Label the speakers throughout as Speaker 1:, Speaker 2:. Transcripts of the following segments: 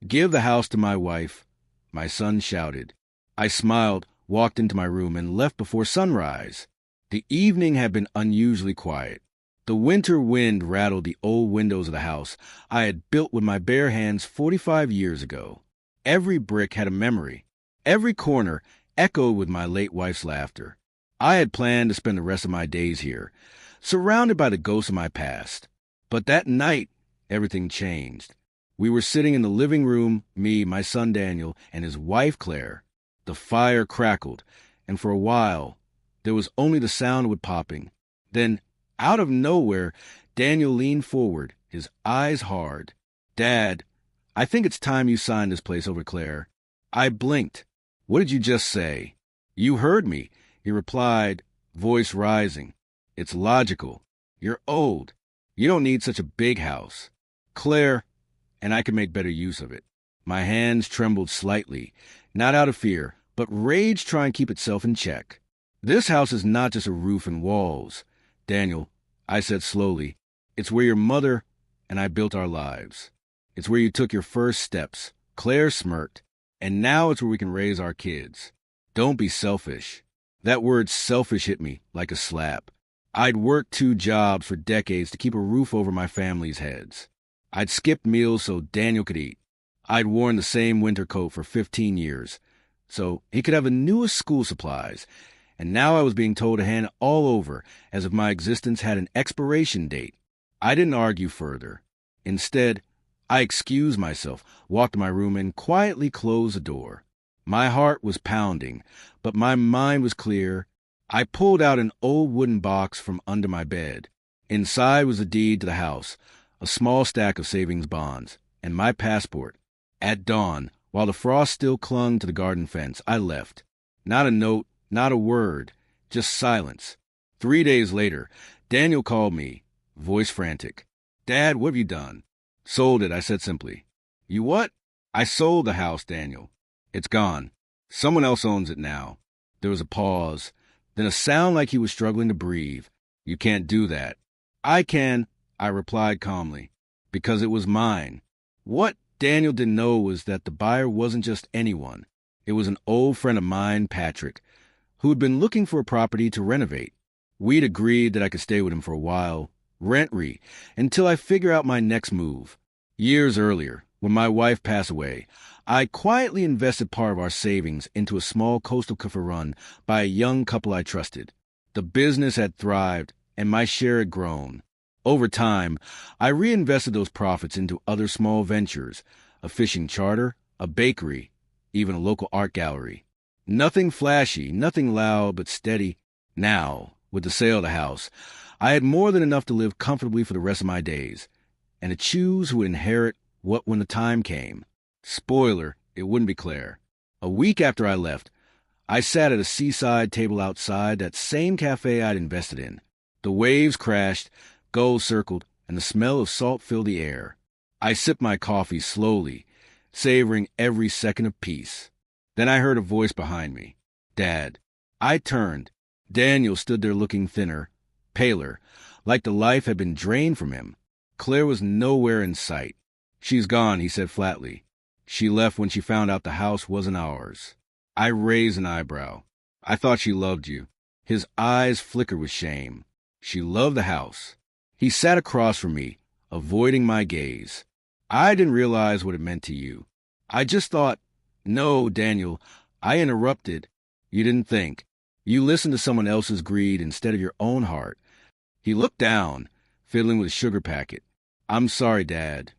Speaker 1: "Give the house to my wife," my son shouted. I smiled, walked into my room, and left before sunrise. The evening had been unusually quiet. The winter wind rattled the old windows of the house I had built with my bare hands 45 years ago. Every brick had a memory. Every corner echoed with my late wife's laughter. I had planned to spend the rest of my days here, surrounded by the ghosts of my past. But that night, everything changed. We were sitting in the living room, me, my son Daniel, and his wife Claire. The fire crackled, and for a while, there was only the sound of it popping. Then, out of nowhere, Daniel leaned forward, his eyes hard. "Dad, I think it's time you signed this place over Claire." I blinked. "What did you just say?" "You heard me," he replied, voice rising. "It's logical. You're old. You don't need such a big house. Claire, and I can make better use of it." My hands trembled slightly, not out of fear, but rage trying to keep itself in check. "This house is not just a roof and walls, Daniel," I said slowly. "It's where your mother and I built our lives. It's where you took your first steps." Claire smirked. "And now it's where we can raise our kids. Don't be selfish." That word selfish hit me like a slap. I'd worked 2 jobs for decades to keep a roof over my family's heads. I'd skipped meals so Daniel could eat. I'd worn the same winter coat for 15 years, so he could have the newest school supplies. And now I was being told to hand it all over as if my existence had an expiration date. I didn't argue further. Instead, I excused myself, walked to my room, and quietly closed the door. My heart was pounding, but my mind was clear. I pulled out an old wooden box from under my bed. Inside was the deed to the house, a small stack of savings bonds, and my passport. At dawn, while the frost still clung to the garden fence, I left. Not a note, not a word, just silence. 3 days later, Daniel called me, voice frantic. "Dad, what have you done?" "Sold it," I said simply. "You what?" "I sold the house, Daniel. It's gone. Someone else owns it now." There was a pause, then a sound like he was struggling to breathe. "You can't do that." "I can," I replied calmly, "because it was mine." What Daniel didn't know was that the buyer wasn't just anyone. It was an old friend of mine, Patrick, who had been looking for a property to renovate. We'd agreed that I could stay with him for a while, rent-free, until I figure out my next move. Years earlier, when my wife passed away, I quietly invested part of our savings into a small coastal cafe run by a young couple I trusted. The business had thrived, and my share had grown. Over time, I reinvested those profits into other small ventures, a fishing charter, a bakery, even a local art gallery. Nothing flashy, nothing loud, but steady. Now, with the sale of the house, I had more than enough to live comfortably for the rest of my days, and to choose who would inherit what when the time came. Spoiler, it wouldn't be Claire. A week after I left, I sat at a seaside table outside that same cafe I'd invested in. The waves crashed, gulls circled, and the smell of salt filled the air. I sipped my coffee slowly, savoring every second of peace. Then I heard a voice behind me. "Dad." I turned. Daniel stood there looking thinner, paler, like the life had been drained from him. Claire was nowhere in sight. "She's gone," he said flatly. "She left when she found out the house wasn't ours." I raised an eyebrow. "I thought she loved you." His eyes flickered with shame. "She loved the house." He sat across from me, avoiding my gaze. "I didn't realize what it meant to you. I just thought—" "No, Daniel," I interrupted. "You didn't think. You listened to someone else's greed instead of your own heart." He looked down, fiddling with a sugar packet. "I'm sorry, Dad."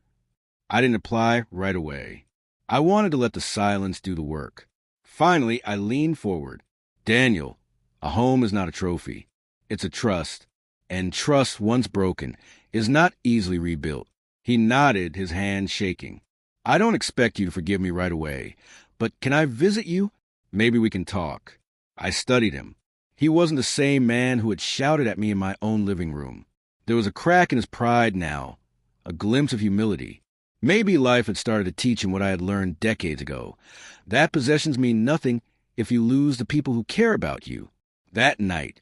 Speaker 1: I didn't reply right away. I wanted to let the silence do the work. Finally, I leaned forward. "Daniel, a home is not a trophy. It's a trust. And trust, once broken, is not easily rebuilt." He nodded, his hand shaking. "I don't expect you to forgive me right away, but can I visit you? Maybe we can talk." I studied him. He wasn't the same man who had shouted at me in my own living room. There was a crack in his pride now, a glimpse of humility. Maybe life had started to teach him what I had learned decades ago, that possessions mean nothing if you lose the people who care about you. That night,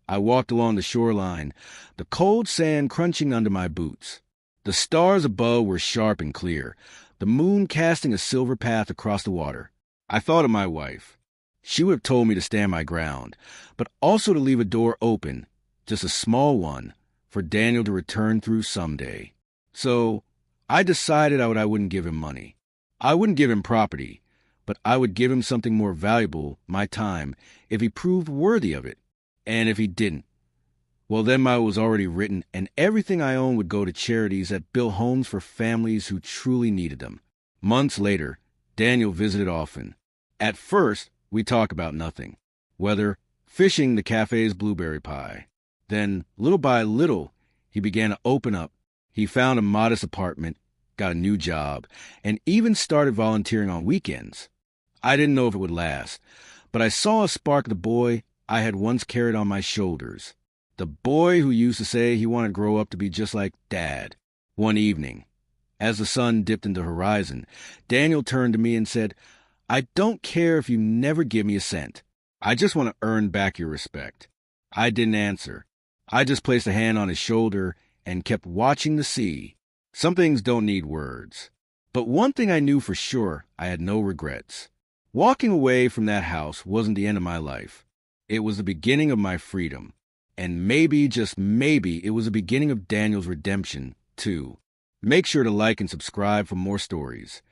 Speaker 1: I walked along the shoreline, the cold sand crunching under my boots. The stars above were sharp and clear, the moon casting a silver path across the water. I thought of my wife. She would have told me to stand my ground, but also to leave a door open, just a small one, for Daniel to return through someday. So I decided I wouldn't give him money. I wouldn't give him property, but I would give him something more valuable, my time, if he proved worthy of it. And if he didn't, well, then my will was already written, and everything I owned would go to charities that built homes for families who truly needed them. Months later, Daniel visited often. At first, we talked about nothing. Weather, fishing, the cafe's blueberry pie. Then, little by little, he began to open up. He found a modest apartment, got a new job, and even started volunteering on weekends. I didn't know if it would last, but I saw a spark of the boy I had once carried on my shoulders. The boy who used to say he wanted to grow up to be just like Dad. One evening, as the sun dipped into the horizon, Daniel turned to me and said, "I don't care if you never give me a cent. I just want to earn back your respect." I didn't answer. I just placed a hand on his shoulder and kept watching the sea. Some things don't need words. But one thing I knew for sure, I had no regrets. Walking away from that house wasn't the end of my life. It was the beginning of my freedom. And maybe, just maybe, it was the beginning of Daniel's redemption, too. Make sure to like and subscribe for more stories.